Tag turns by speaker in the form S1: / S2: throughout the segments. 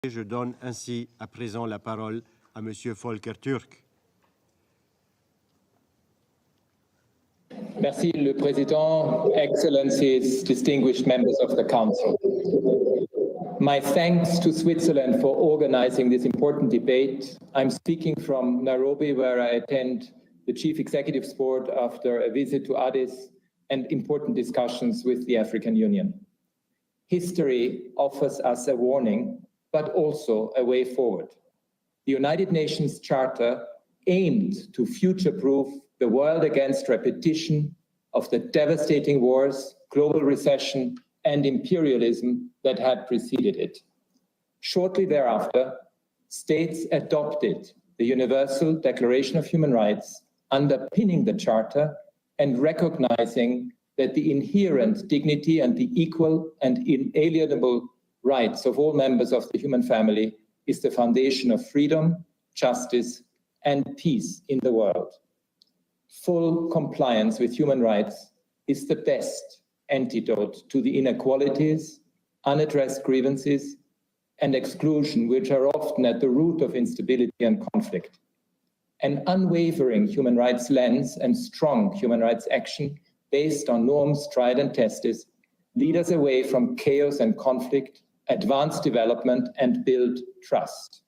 S1: Je donne ainsi à présent la parole à Monsieur Volker Türk.
S2: Merci, le Président, Excellencies, distinguished members of the Council. My thanks to Switzerland for organizing this important debate. I'm speaking from Nairobi, where I attend the Chief Executive's Board after a visit to Addis and important discussions with the African Union. History offers us a warning, but also a way forward. The United Nations Charter aimed to future-proof the world against repetition of the devastating wars, global recession, and imperialism that had preceded it. Shortly thereafter, states adopted the Universal Declaration of Human Rights, underpinning the Charter and recognizing that the inherent dignity and the equal and inalienable rights of all members of the human family is the foundation of freedom, justice, and peace in the world. Full compliance with human rights is the best antidote to the inequalities, unaddressed grievances, and exclusion, which are often at the root of instability and conflict. An unwavering human rights lens and strong human rights action based on norms tried and tested lead us away from chaos and conflict, advance development, and build trust.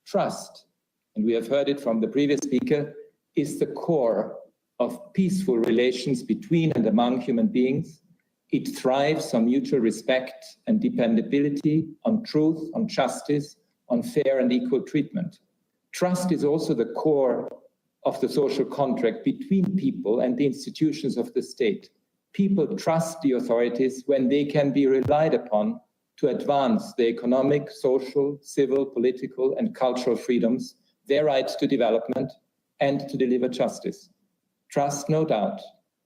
S2: Trust, and we have heard it from the previous speaker, is the core of peaceful relations between and among human beings. It thrives on mutual respect and dependability, on truth, on justice, on fair and equal treatment. Trust is also the core of the social contract between people and the institutions of the state. People trust the authorities when they can be relied upon to advance their economic, social, civil, political, and cultural freedoms, their rights to development, and to deliver justice. Trust, no doubt,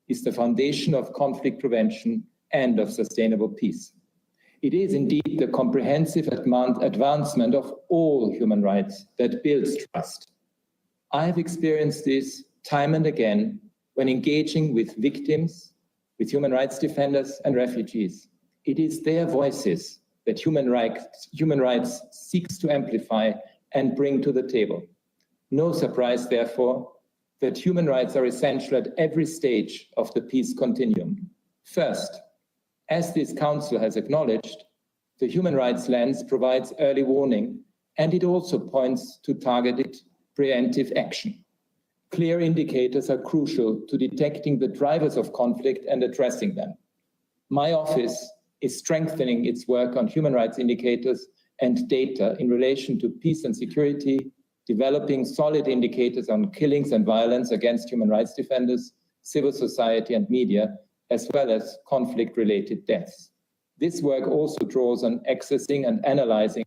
S2: is the foundation of conflict prevention and of sustainable peace. It is indeed the comprehensive advancement of all human rights that builds trust. I have experienced this time and again when engaging with victims, with human rights defenders and refugees. It is their voices that human rights seeks to amplify and bring to the table. No surprise, therefore, that human rights are essential at every stage of the peace continuum. First, as this Council has acknowledged, the human rights lens provides early warning, and it also points to targeted preemptive action. Clear indicators are crucial to detecting the drivers of conflict and addressing them. My office is strengthening its work on human rights indicators and data in relation to peace and security, developing solid indicators on killings and violence against human rights defenders, civil society and media, as well as conflict-related deaths. This work also draws on accessing and analyzing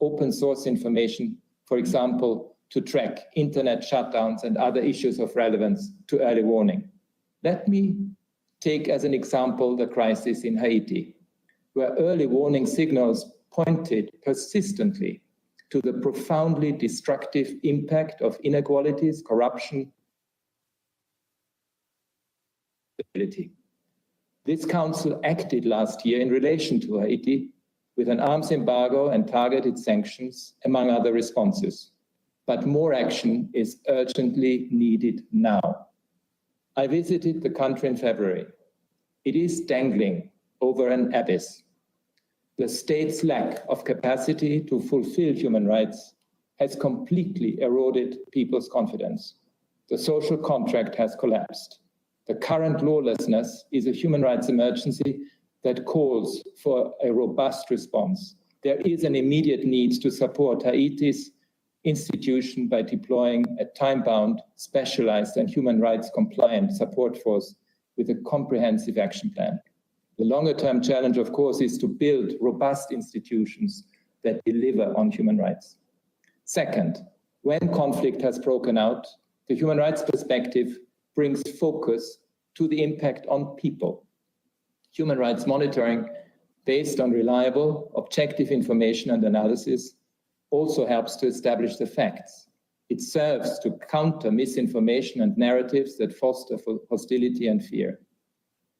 S2: open source information, for example, to track internet shutdowns and other issues of relevance to early warning. Let me take as an example the crisis in Haiti, where early warning signals pointed persistently to the profoundly destructive impact of inequalities, corruption, and instability. This Council acted last year in relation to Haiti with an arms embargo and targeted sanctions, among other responses. But more action is urgently needed now. I visited the country in February. It is dangling over an abyss. The state's lack of capacity to fulfill human rights has completely eroded people's confidence. The social contract has collapsed. The current lawlessness is a human rights emergency that calls for a robust response. There is an immediate need to support Haiti's institution by deploying a time-bound, specialized and human rights compliant support force with a comprehensive action plan. The longer-term challenge, of course, is to build robust institutions that deliver on human rights. Second, when conflict has broken out, the human rights perspective brings focus to the impact on people. Human rights monitoring based on reliable, objective information and analysis also helps to establish the facts. It serves to counter misinformation and narratives that foster hostility and fear.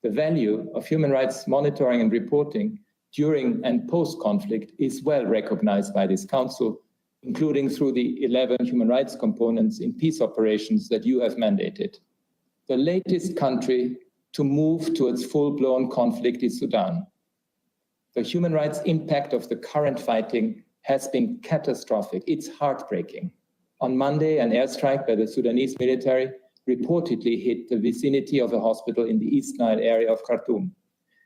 S2: The value of human rights monitoring and reporting during and post-conflict is well recognized by this Council, including through the 11 human rights components in peace operations that you have mandated. The latest country to move towards full-blown conflict is Sudan. The human rights impact of the current fighting has been catastrophic. It's heartbreaking. On Monday, an airstrike by the Sudanese military reportedly hit the vicinity of a hospital in the East Nile area of Khartoum.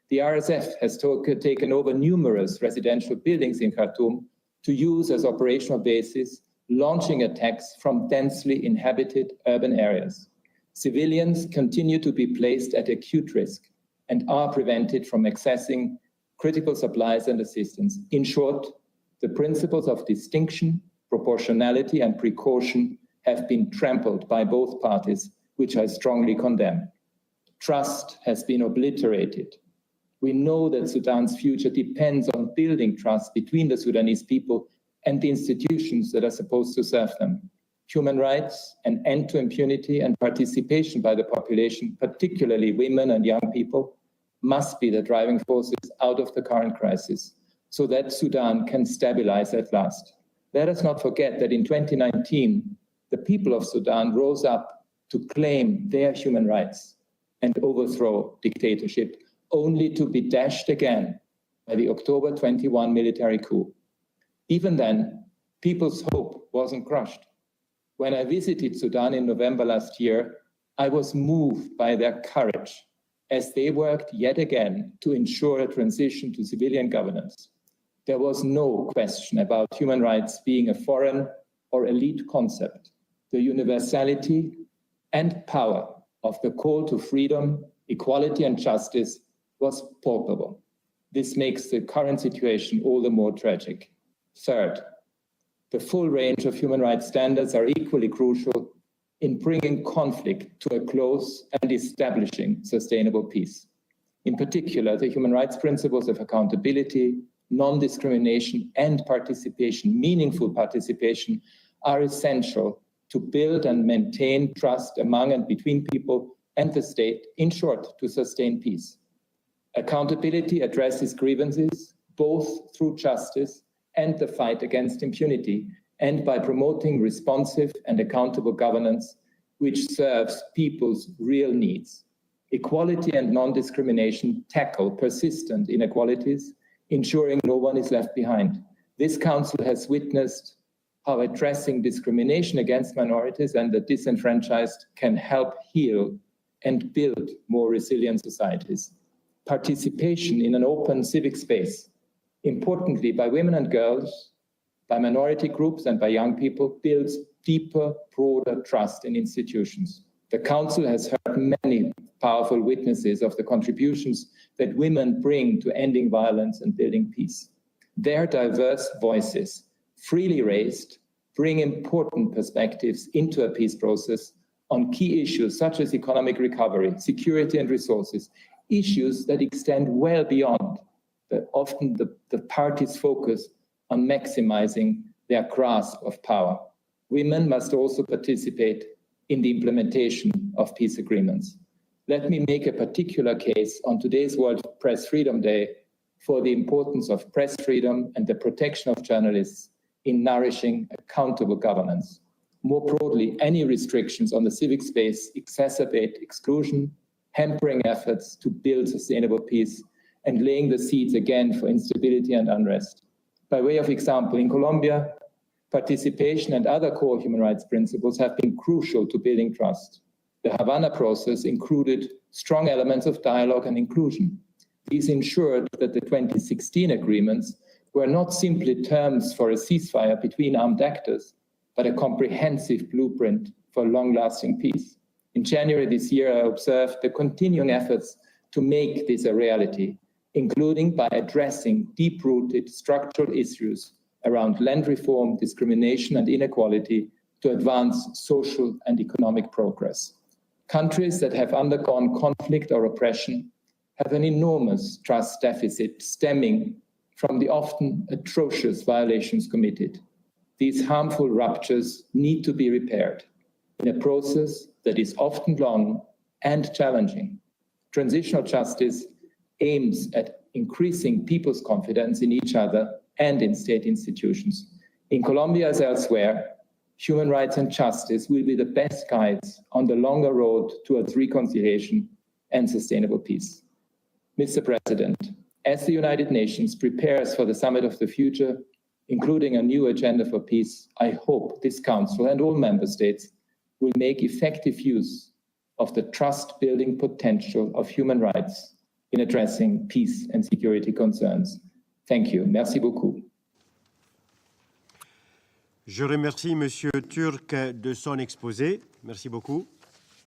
S2: The RSF has taken over numerous residential buildings in Khartoum to use as operational bases, launching attacks from densely inhabited urban areas. Civilians continue to be placed at acute risk and are prevented from accessing critical supplies and assistance. In short, the principles of distinction, proportionality, and precaution have been trampled by both parties, which I strongly condemn. Trust has been obliterated. We know that Sudan's future depends on building trust between the Sudanese people and the institutions that are supposed to serve them. Human rights, an end to impunity, and participation by the population, particularly women and young people, must be the driving forces out of the current crisis so that Sudan can stabilize at last. Let us not forget that in 2019, the people of Sudan rose up to claim their human rights and overthrow dictatorship, only to be dashed again by the October 21 military coup. Even then, people's hope wasn't crushed. When I visited Sudan in November last year, I was moved by their courage as they worked yet again to ensure a transition to civilian governance. There was no question about human rights being a foreign or elite concept. The universality and power of the call to freedom, equality, and justice was palpable. This makes the current situation all the more tragic. Third, the full range of human rights standards are equally crucial in bringing conflict to a close and establishing sustainable peace. In particular, the human rights principles of accountability, non-discrimination, and participation, meaningful participation, are essential to build and maintain trust among and between people and the state, in short, to sustain peace. Accountability addresses grievances, both through justice and the fight against impunity, and by promoting responsive and accountable governance, which serves people's real needs. Equality and non-discrimination tackle persistent inequalities, ensuring no one is left behind. This Council has witnessed how addressing discrimination against minorities and the disenfranchised can help heal and build more resilient societies. Participation in an open civic space, importantly by women and girls, by minority groups and by young people, builds deeper, broader trust in institutions. The Council has heard many powerful witnesses of the contributions that women bring to ending violence and building peace. Their diverse voices, freely raised, bring important perspectives into a peace process on key issues such as economic recovery, security and resources, issues that extend well beyond the parties' focus on maximizing their grasp of power. Women must also participate in the implementation of peace agreements. Let me make a particular case on today's World Press Freedom Day for the importance of press freedom and the protection of journalists in nourishing accountable governance. More broadly, any restrictions on the civic space exacerbate exclusion, hampering efforts to build sustainable peace, and laying the seeds again for instability and unrest. By way of example, in Colombia, participation and other core human rights principles have been crucial to building trust. The Havana process included strong elements of dialogue and inclusion. These ensured that the 2016 agreements were not simply terms for a ceasefire between armed actors, but a comprehensive blueprint for long-lasting peace. In January this year, I observed the continuing efforts to make this a reality, including by addressing deep-rooted structural issues around land reform, discrimination, and inequality to advance social and economic progress. Countries that have undergone conflict or oppression have an enormous trust deficit stemming from the often atrocious violations committed. These harmful ruptures need to be repaired in a process that is often long and challenging. Transitional justice aims at increasing people's confidence in each other and in state institutions. In Colombia as elsewhere, human rights and justice will be the best guides on the longer road towards reconciliation and sustainable peace. Mr. President, as the United Nations prepares for the Summit of the Future, including a new agenda for peace, I hope this Council and all member states will make effective use of the trust-building potential of human rights in addressing peace and security concerns. Thank you. Merci beaucoup.
S1: Je remercie Monsieur Türk de son exposé. Merci beaucoup.